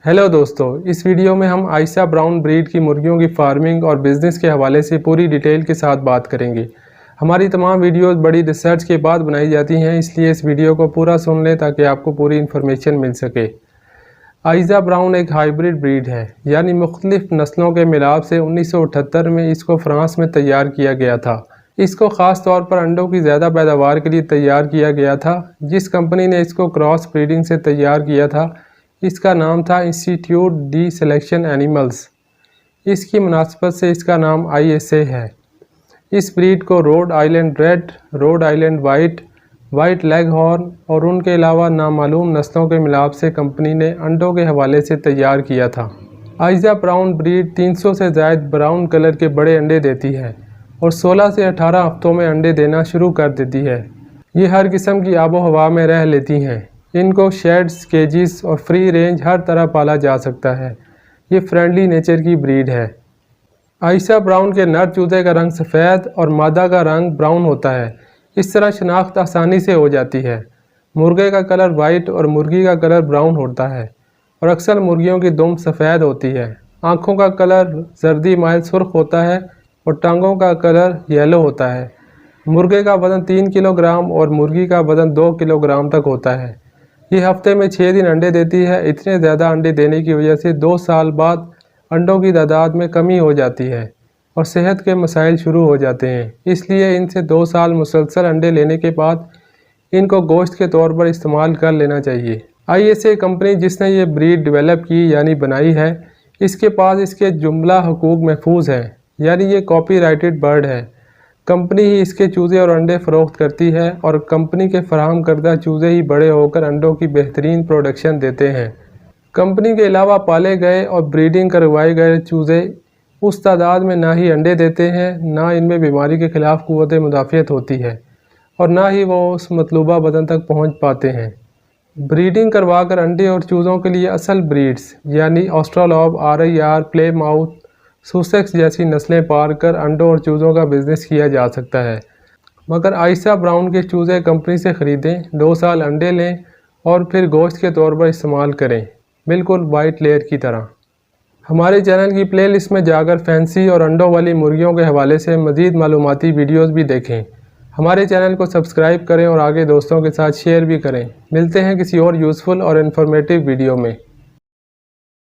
Hello दोस्तों, इस video में हम आयशा ब्राउन ब्रीड की मुर्गियों की फार्मिंग और बिज़नेस के हवाले से पूरी डिटेल के साथ बात करेंगे। हमारी तमाम वीडियोस बड़ी रिसर्च के बाद बनाई जाती हैं, इसलिए इस वीडियो को पूरा सुन लें ताकि आपको पूरी इन्फॉर्मेशन मिल सके। आयशा ब्राउन एक हाइब्रिड ब्रीड है, यानी मुख्तलिफ नस्लों के मिलाप से 1978 में इसको फ्रांस में तैयार किया गया था। इसको ख़ास तौर पर अंडों की ज़्यादा पैदावार के लिए तैयार किया गया था। जिस कंपनी ने इसको क्रॉस ब्रीडिंग से तैयार किया था, इसका नाम था इंस्टीट्यूट डी सिलेक्शन एनिमल्स। इसकी मुनासबत से इसका नाम ISA है। इस ब्रीड को Rhode Island red, Rhode Island white, white leg horn और उनके अलावा नामालूम नस्लों के मिलाप से कंपनी ने अंडों के हवाले से तैयार किया था। आयशा ब्राउन ब्रीड 300 से ज़ायद ब्राउन कलर के बड़े अंडे देती है और 16 से 18 हफ्तों में अंडे देना शुरू कर देती है। ये हर किस्म की आबो हवा में रह लेती हैं। इनको शेड्स, केजिस और फ्री रेंज हर तरह पाला जा सकता है। ये फ्रेंडली नेचर की ब्रीड है। आयशा ब्राउन के नर चूजे का रंग सफ़ेद और मादा का रंग ब्राउन होता है। इस तरह शनाख्त आसानी से हो जाती है। मुर्गे का कलर वाइट और मुर्गी का कलर ब्राउन होता है और अक्सर मुर्गियों की दुम सफ़ेद होती है। आँखों का कलर जर्दी माइल सुर्ख होता है और टांगों का कलर येलो होता है। मुर्गे का वज़न 3 किलोग्राम और मुर्गी का वज़न 2 किलोग्राम तक होता है। ये हफ्ते में 6 दिन अंडे देती है। इतने ज़्यादा अंडे देने की वजह से 2 साल बाद अंडों की तादाद में कमी हो जाती है और सेहत के मसाइल शुरू हो जाते हैं। इसलिए इनसे 2 साल मुसलसल अंडे लेने के बाद इनको गोश्त के तौर पर इस्तेमाल कर लेना चाहिए। ISA कंपनी जिसने ये ब्रीड डेवलप की यानी बनाई है, इसके पास इसके जुमला हुकूक महफूज हैं, यानी ये कॉपीराइटेड बर्ड है। कंपनी ही इसके चूज़े और अंडे फ़रोख्त करती है और कंपनी के फराहम करदा चूज़े ही बड़े होकर अंडों की बेहतरीन प्रोडक्शन देते हैं। कंपनी के अलावा पाले गए और ब्रीडिंग करवाए गए चूज़े उस तादाद में ना ही अंडे देते हैं, ना इनमें बीमारी के ख़िलाफ़ क़ुव्वत मुदाफ़ियत होती है और ना ही वो उस मतलूबा वज़न तक पहुँच पाते हैं। ब्रीडिंग करवा कर अंडे और चूज़ों के लिए असल ब्रीड्स यानी ऑस्ट्रेलॉब, RIR, प्लेमाउथ, सुसेक्स जैसी नस्लें पार कर अंडों और चूज़ों का बिज़नेस किया जा सकता है। मगर आयशा ब्राउन के चूज़े कंपनी से ख़रीदें, 2 साल अंडे लें और फिर गोश्त के तौर पर इस्तेमाल करें, बिल्कुल वाइट लेयर की तरह। हमारे चैनल की प्ले लिस्ट में जाकर फैंसी और अंडों वाली मुर्गियों के हवाले से मज़ीद मालूमाती वीडियोज़ भी देखें। हमारे चैनल को सब्सक्राइब करें और आगे दोस्तों के साथ शेयर भी करें। मिलते हैं किसी और यूज़फुल और इन्फॉर्मेटिव वीडियो में।